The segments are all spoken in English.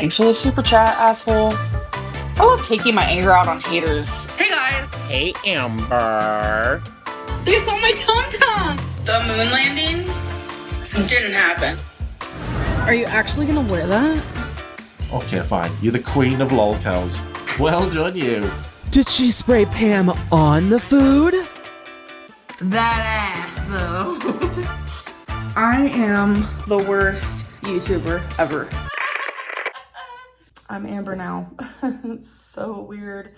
Thanks for the super chat, asshole. I love taking my anger out on haters. Hey guys. Hey Amber. They saw my tum-tum. The moon landing didn't happen. Are you actually gonna wear that? Okay, fine. You're the queen of lolcows. Well done, you. Did she spray Pam on the food? That ass, though. I am the worst YouTuber ever. I'm Amber now. It's so weird.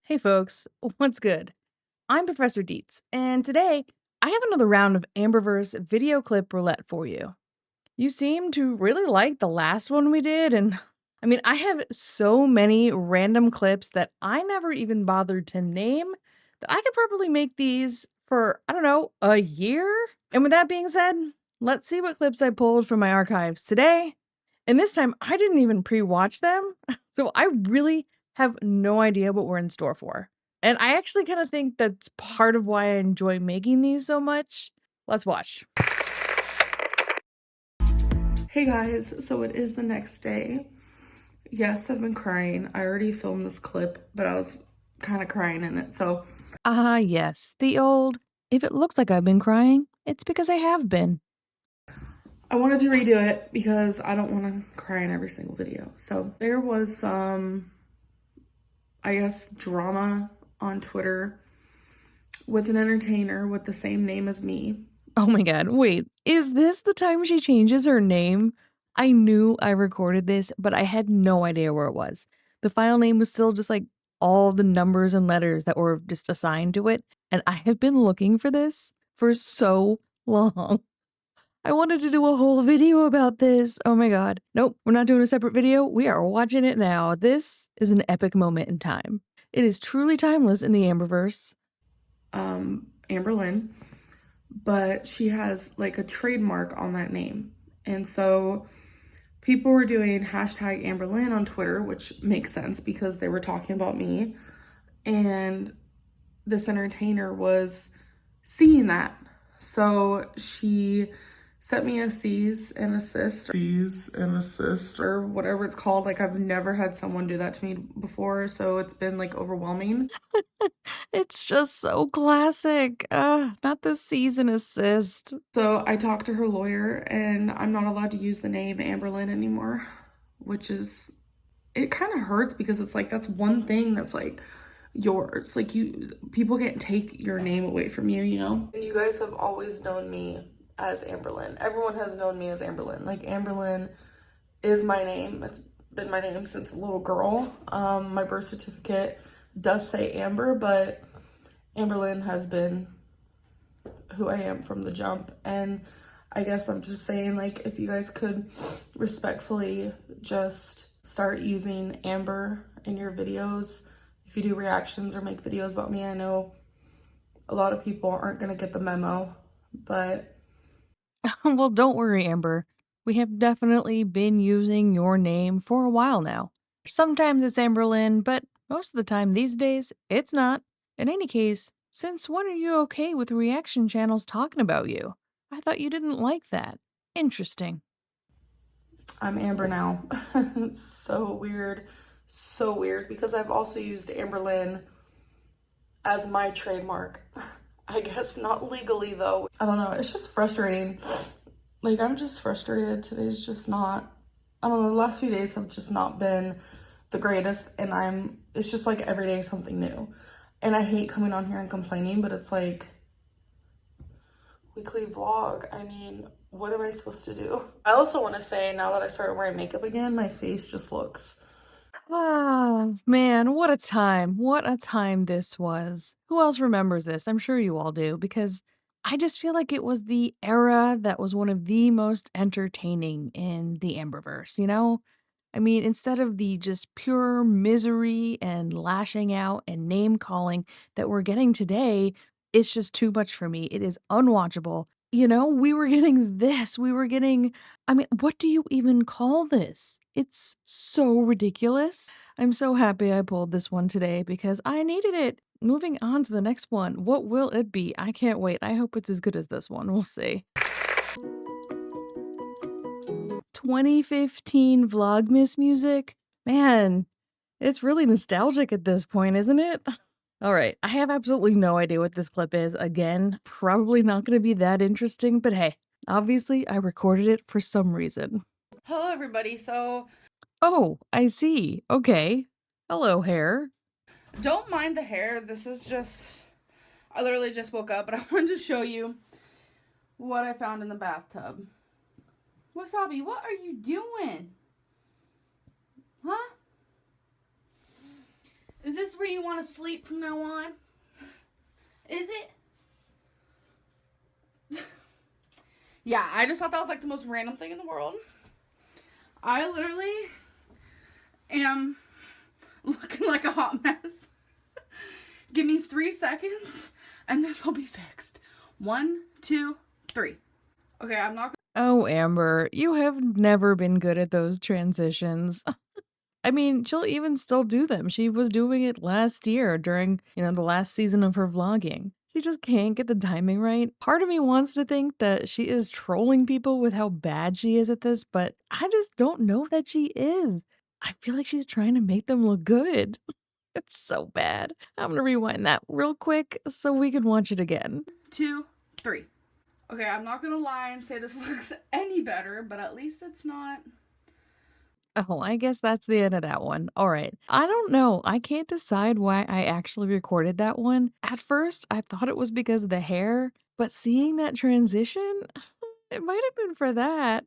Hey folks, what's good? I'm Professor Dietz, and today I have another round of Amberverse Video Clip Roulette for you. You seem to really like the last one we did, and I mean, I have so many random clips that I never even bothered to name that I could probably make these for, I don't know, a year? And with that being said, let's see what clips I pulled from my archives today. And this time, I didn't even pre-watch them, so I really have no idea what we're in store for. And I actually kind of think that's part of why I enjoy making these so much. Let's watch. Hey guys, so it is the next day. Yes, I've been crying. I already filmed this clip, but I was kind of crying in it, so. Yes, the old, if it looks like I've been crying, it's because I have been. I wanted to redo it because I don't want to cry in every single video. So there was some, I guess, drama on Twitter with an entertainer with the same name as me. Oh my god, wait, is this the time she changes her name? I knew I recorded this, but I had no idea where it was. The file name was still just like all the numbers and letters that were just assigned to it, and I have been looking for this for so long. I wanted to do a whole video about this. Oh my god. Nope, we're not doing a separate video. We are watching it now. This is an epic moment in time. It is truly timeless in the Amberverse. Amberlynn, but she has like a trademark on that name. And so people were doing hashtag Amberlynn on Twitter, which makes sense because they were talking about me. And this entertainer was seeing that. So she sent me a cease and assist or whatever it's called. Like, I've never had someone do that to me before, so it's been like overwhelming. It's just so classic. Not the cease and assist. So I talked to her lawyer, and I'm not allowed to use the name Amberlynn anymore, which is, it kind of hurts because it's like, that's one thing that's like yours. Like, people can't take your name away from you, you know? And you guys have always known me as Amberlynn. Everyone has known me as Amberlynn. Like, Amberlynn is my name. It's been my name since a little girl. My birth certificate does say Amber, but Amberlynn has been who I am from the jump. And I guess I'm just saying, like, if you guys could respectfully just start using Amber in your videos, if you do reactions or make videos about me. I know a lot of people aren't gonna get the memo, but Well, don't worry, Amber. We have definitely been using your name for a while now. Sometimes it's Amberlynn, but most of the time these days, it's not. In any case, since when are you okay with reaction channels talking about you? I thought you didn't like that. Interesting. I'm Amber now. It's so weird, because I've also used Amberlynn as my trademark. I guess not legally though. I don't know, it's just frustrating. Like, I'm just frustrated. Today's just not, I don't know, the last few days have just not been the greatest, and it's just like every day something new. And I hate coming on here and complaining, but it's like, weekly vlog. I mean, what am I supposed to do? I also want to say, now that I started wearing makeup again, my face just looks. Ah, man, what a time. What a time this was. Who else remembers this? I'm sure you all do, because I just feel like it was the era that was one of the most entertaining in the Amberverse, you know? I mean, instead of the just pure misery and lashing out and name calling that we're getting today, it's just too much for me. It is unwatchable. You know, we were getting this. We were getting, I mean, what do you even call this? It's so ridiculous. I'm so happy I pulled this one today because I needed it. Moving on to the next one. What will it be? I can't wait. I hope it's as good as this one. We'll see. 2015 Vlogmas music. Man, it's really nostalgic at this point, isn't it? All right, I have absolutely no idea what this clip is. Again, probably not going to be that interesting, but hey, obviously I recorded it for some reason. Hello, everybody. So, Oh, I see. Okay. Hello, hair. don't mind the hair. This is just, I literally just woke up, but I wanted to show you what I found in the bathtub. Wasabi, what are you doing? Huh? Is this where you want to sleep from now on? Is it? Yeah, I just thought that was like the most random thing in the world. I literally am looking like a hot mess. Give me 3 seconds and this will be fixed. 1, 2, 3. Okay, I'm not. Oh, Amber, you have never been good at those transitions. I mean, she'll even still do them. She was doing it last year during, the last season of her vlogging. She just can't get the timing right. Part of me wants to think that she is trolling people with how bad she is at this, but I just don't know that she is. I feel like she's trying to make them look good. It's so bad. I'm gonna rewind that real quick so we can watch it again. 2, 3. Okay, I'm not gonna lie and say this looks any better, but at least it's not. Oh, I guess that's the end of that one. All right. I don't know. I can't decide why I actually recorded that one. At first, I thought it was because of the hair, but seeing that transition, it might have been for that.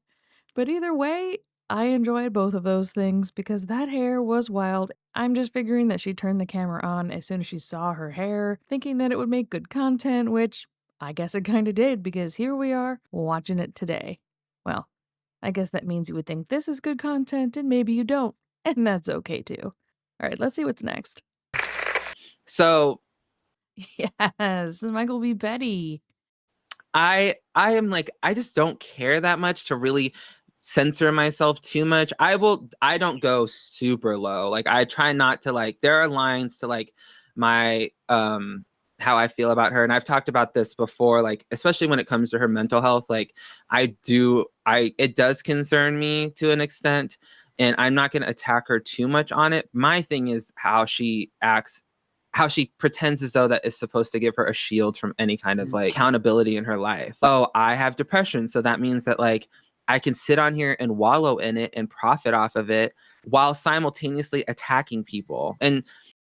But either way, I enjoyed both of those things because that hair was wild. I'm just figuring that she turned the camera on as soon as she saw her hair, thinking that it would make good content, which I guess it kind of did because here we are watching it today. Well, I guess that means you would think this is good content and maybe you don't, and that's okay too. All right, let's see what's next. So Yes, Michael B. Betty. I am like, I just don't care that much to really censor myself too much. I don't go super low. Like I try not to, like, there are lines to like my how I feel about her. And I've talked about this before, like, especially when it comes to her mental health, like it does concern me to an extent, and I'm not going to attack her too much on it. My thing is how she acts, how she pretends as though that is supposed to give her a shield from any kind of like accountability in her life. Oh, I have depression, so that means that like I can sit on here and wallow in it and profit off of it while simultaneously attacking people. And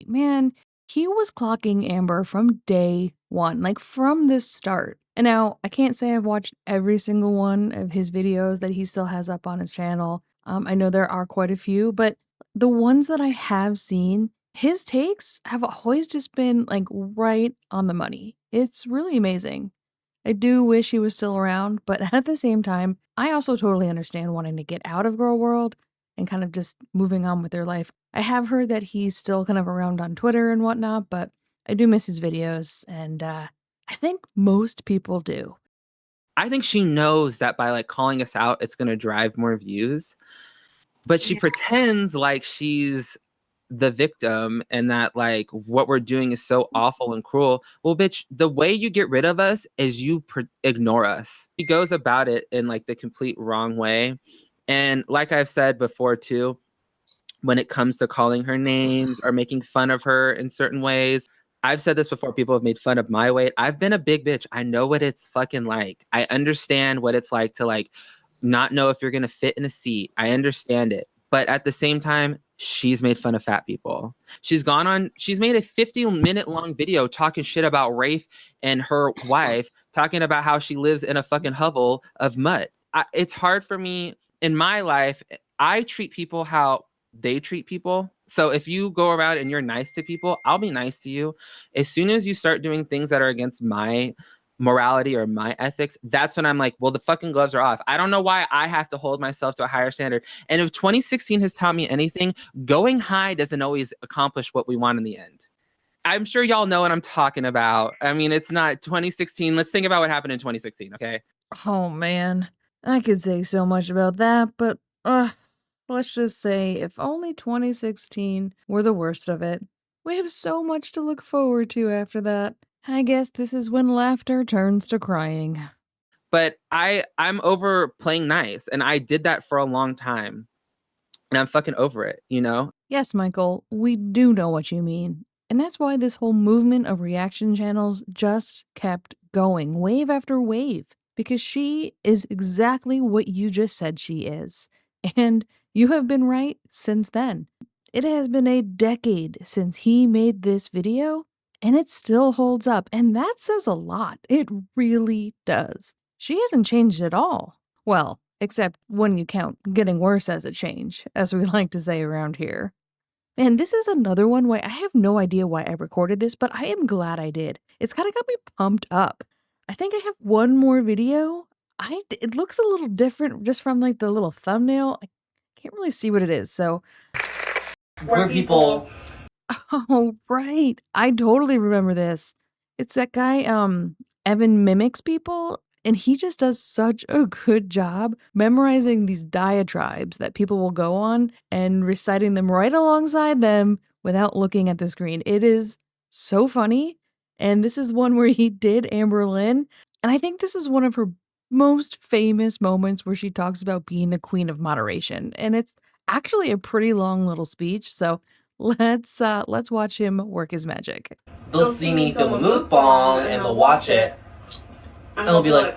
Man, he was clocking Amber from day one, like from the start. And now I can't say I've watched every single one of his videos that he still has up on his channel. I know there are quite a few, but the ones that I have seen, his takes have always just been like right on the money. It's really amazing. I do wish he was still around, but at the same time, I also totally understand wanting to get out of Girl World and kind of just moving on with their life. I have heard that he's still kind of around on Twitter and whatnot, but I do miss his videos, and I think most people do. I think she knows that by like calling us out, it's going to drive more views, but she pretends like she's the victim and that like what we're doing is so awful and cruel. Well, bitch, the way you get rid of us is you ignore us. She goes about it in like the complete wrong way. And like I've said before too, when it comes to calling her names or making fun of her in certain ways, I've said this before, people have made fun of my weight. I've been a big bitch. I know what it's fucking like. I understand what it's like to like not know if you're going to fit in a seat. I understand it. But at the same time, she's made fun of fat people. She's made a 50-minute long video talking shit about Rafe and her wife, talking about how she lives in a fucking hovel of mud. It's hard for me in my life. I treat people how they treat people. So if you go around and you're nice to people, I'll be nice to you. As soon as you start doing things that are against my morality or my ethics, that's when I'm like, well, the fucking gloves are off. I don't know why I have to hold myself to a higher standard. And if 2016 has taught me anything, going high doesn't always accomplish what we want in the end. I'm sure y'all know what I'm talking about. I mean, it's not 2016. Let's think about what happened in 2016, okay? Oh man, I could say so much about that, but let's just say if only 2016 were the worst of it. We have so much to look forward to after that. I guess this is when laughter turns to crying. But I'm over playing nice, and I did that for a long time. And I'm fucking over it, you know? Yes, Michael, we do know what you mean. And that's why this whole movement of reaction channels just kept going, wave after wave, because she is exactly what you just said she is. And you have been right since then. It has been a decade since he made this video, and it still holds up. And that says a lot. It really does. She hasn't changed at all. Well, except when you count getting worse as a change, as we like to say around here. And this is another one where I have no idea why I recorded this, but I am glad I did. It's kind of got me pumped up. I think I have one more video. It looks a little different just from like the little thumbnail. I can't really see what it is, so. Where people. Oh, right. I totally remember this. It's that guy, Evan mimics people, and he just does such a good job memorizing these diatribes that people will go on and reciting them right alongside them without looking at the screen. It is so funny. And this is one where he did Amberlynn. And I think this is one of her most famous moments where she talks about being the queen of moderation. And it's actually a pretty long little speech. So let's watch him work his magic. They'll see me film a mukbang and they'll watch it. And they'll be like,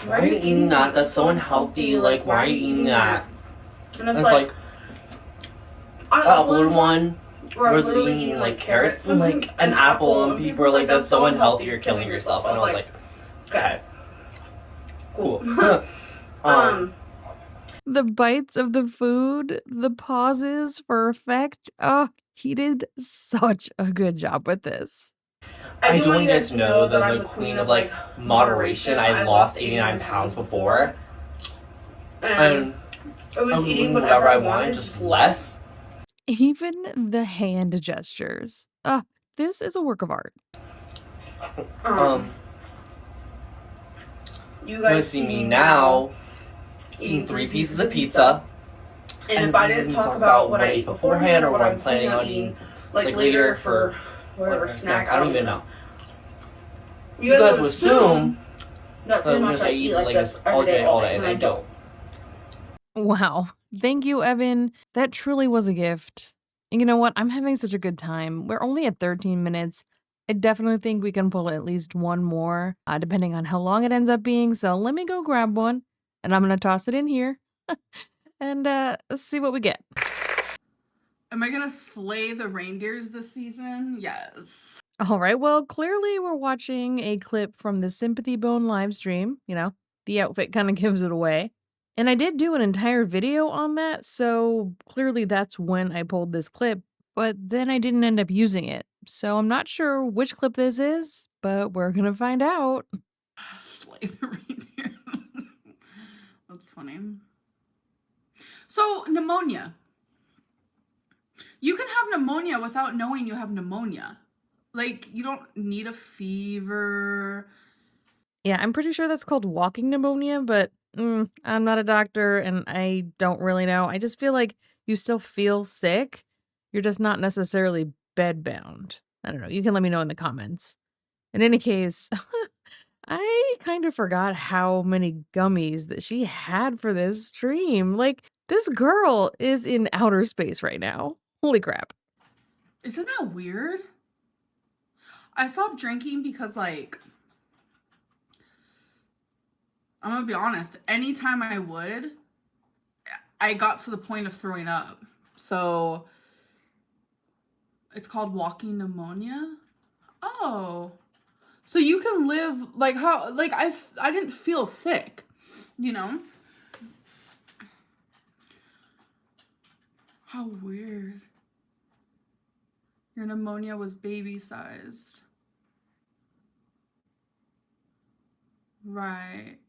why are you eating that? That's so unhealthy. Like, why are you eating that? And it's like, I uploaded one where I was eating like carrots and like an apple, and people were like, that's so unhealthy, you're killing yourself. And I was like, okay, cool. The bites of the food, the pauses for effect. Oh, he did such a good job with this. I do want you guys to know that I'm the queen of like moderation. I lost 89 pounds before. And I was eating whatever I wanted, just less. Even the hand gestures. This is a work of art. You guys see me now eating 3 pieces of pizza. And if I didn't talk about what I ate beforehand or what I'm planning on eating like later for whatever snack, I don't even know. You guys would assume that I eat like this all day, and I don't. Wow. Thank you, Evan. That truly was a gift. And you know what? I'm having such a good time. We're only at 13 minutes. I definitely think we can pull at least one more, depending on how long it ends up being. So let me go grab one, and I'm going to toss it in here and see what we get. Am I gonna slay the reindeers this season? Yes. All right, well, clearly we're watching a clip from the Sympathy Bone live stream. You know, the outfit kind of gives it away. And I did do an entire video on that, so clearly that's when I pulled this clip, but then I didn't end up using it. So I'm not sure which clip this is, but we're gonna find out. Slay the reindeer. That's funny. So, pneumonia. You can have pneumonia without knowing you have pneumonia. Like, you don't need a fever. Yeah, I'm pretty sure that's called walking pneumonia, but I'm not a doctor and I don't really know. I just feel like you still feel sick. You're just not necessarily bedbound. I don't know. You can let me know in the comments. In any case, I kind of forgot how many gummies that she had for this stream. Like, this girl is in outer space right now. Holy crap. Isn't that weird? I stopped drinking because, like, I'm gonna be honest, anytime I got to the point of throwing up. So it's called walking pneumonia. Oh, so you can live like how, like, I didn't feel sick, you know? How weird. Your pneumonia was baby sized. Right.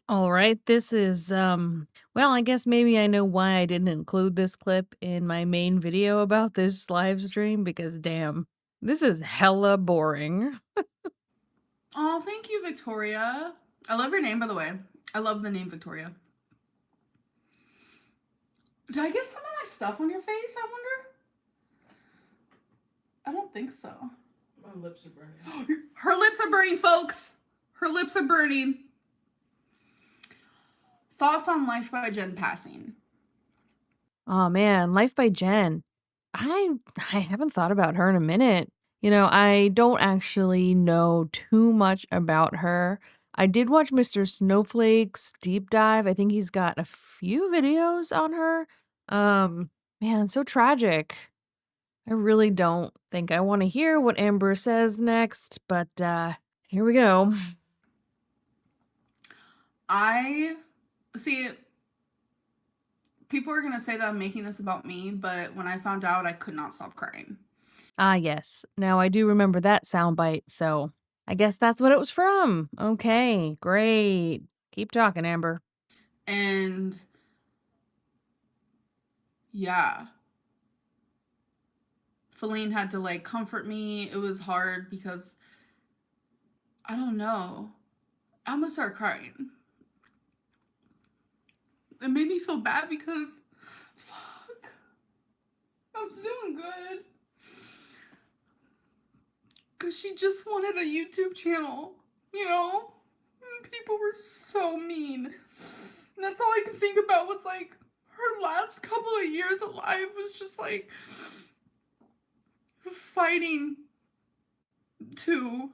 All right, this is, well, I guess maybe I know why I didn't include this clip in my main video about this live stream, because damn, this is hella boring. Oh, thank you, Victoria. I love your name, by the way. I love the name Victoria. Did I get some of my stuff on your face, I wonder? I don't think so. My lips are burning. Her lips are burning, folks. Her lips are burning. Thoughts on Life by Jen passing? Oh man, Life by Jen. I haven't thought about her in a minute. You know, I don't actually know too much about her. I did watch Mr. Snowflake's deep dive. I think he's got a few videos on her. Man, so tragic. I really don't think I want to hear what Amber says next, but here we go. I see, people are going to say that I'm making this about me, but when I found out, I could not stop crying. Ah, yes. Now I do remember that soundbite, so I guess that's what it was from. Okay, great. Keep talking, Amber. And yeah, Feline had to like comfort me. It was hard because I don't know. I'm gonna start crying. It made me feel bad because fuck, I was doing good. Because she just wanted a YouTube channel, you know? And people were so mean. And that's all I could think about was like her last couple of years of life was just like fighting to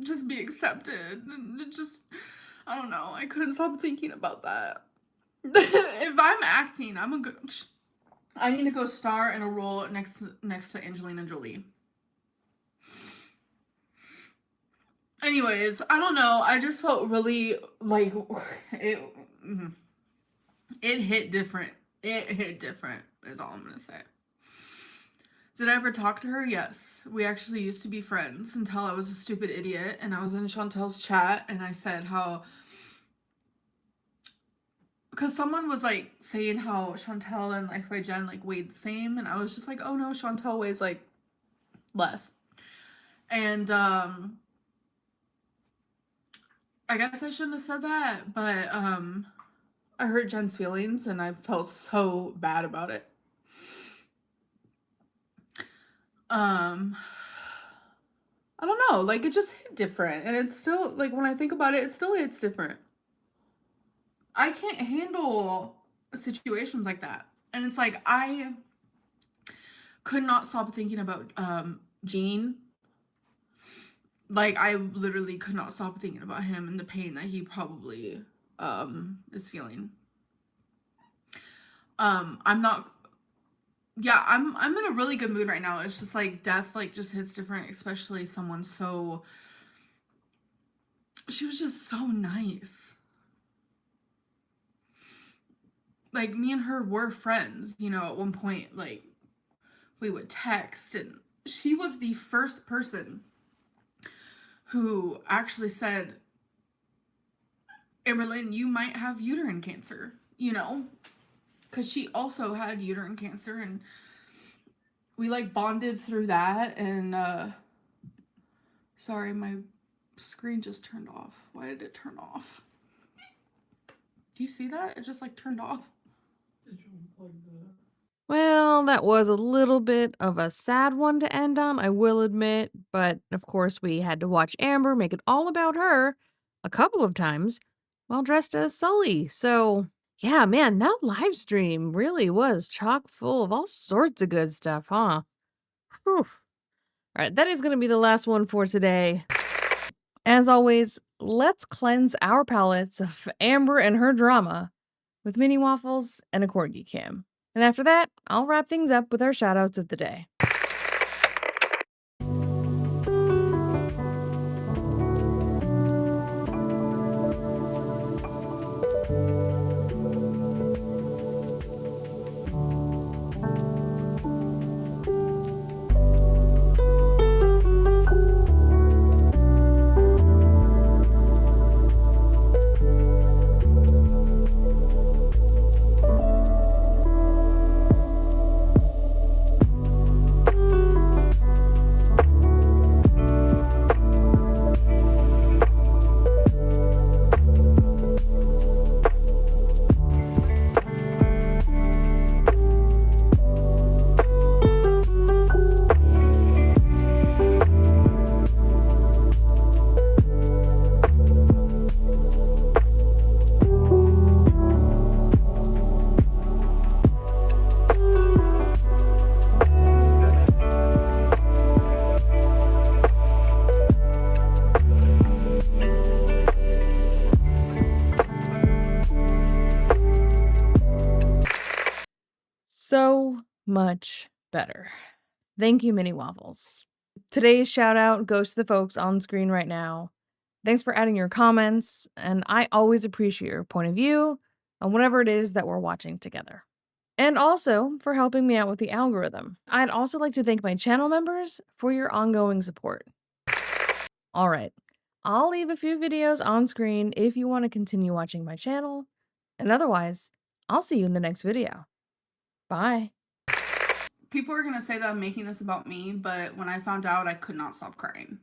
just be accepted. And it just, I don't know, I couldn't stop thinking about that. If I'm acting, I need to go star in a role next to Angelina Jolie. Anyways, I don't know. I just felt really like it hit different. It hit different is all I'm gonna say. Did I ever talk to her? Yes. We actually used to be friends until I was a stupid idiot and I was in Chantel's chat and I said how, because someone was like saying how Chantel and Life by Jen like weighed the same, and I was just like, oh no, Chantel weighs like less. And I guess I shouldn't have said that, but I hurt Jen's feelings and I felt so bad about it. I don't know, like it just hit different, and it's still like when I think about it, it still hits different. I can't handle situations like that. And it's like, I could not stop thinking about Gene. Like, I literally could not stop thinking about him and the pain that he probably is feeling. I'm in a really good mood right now. It's just like death like just hits different, especially someone so, she was just so nice. Like, me and her were friends, you know, at one point, like, we would text, and she was the first person who actually said, Amberlynn, you might have uterine cancer, you know, because she also had uterine cancer, and we, like, bonded through that, and, sorry, my screen just turned off. Why did it turn off? Do you see that? It just, like, turned off. Well, that was a little bit of a sad one to end on, I will admit, but of course we had to watch Amber make it all about her a couple of times while dressed as Sully. So, yeah, man, that live stream really was chock full of all sorts of good stuff, huh? Whew. All right, that is going to be the last one for today. As always, let's cleanse our palates of Amber and her drama with mini waffles and a Corgi Cam. And after that, I'll wrap things up with our shoutouts of the day. much better. Thank you, Mini Waffles. Today's shout out goes to the folks on screen right now. Thanks for adding your comments, and I always appreciate your point of view on whatever it is that we're watching together. And also for helping me out with the algorithm. I'd also like to thank my channel members for your ongoing support. All right, I'll leave a few videos on screen if you want to continue watching my channel, and otherwise, I'll see you in the next video. Bye. People are gonna say that I'm making this about me, but when I found out, I could not stop crying.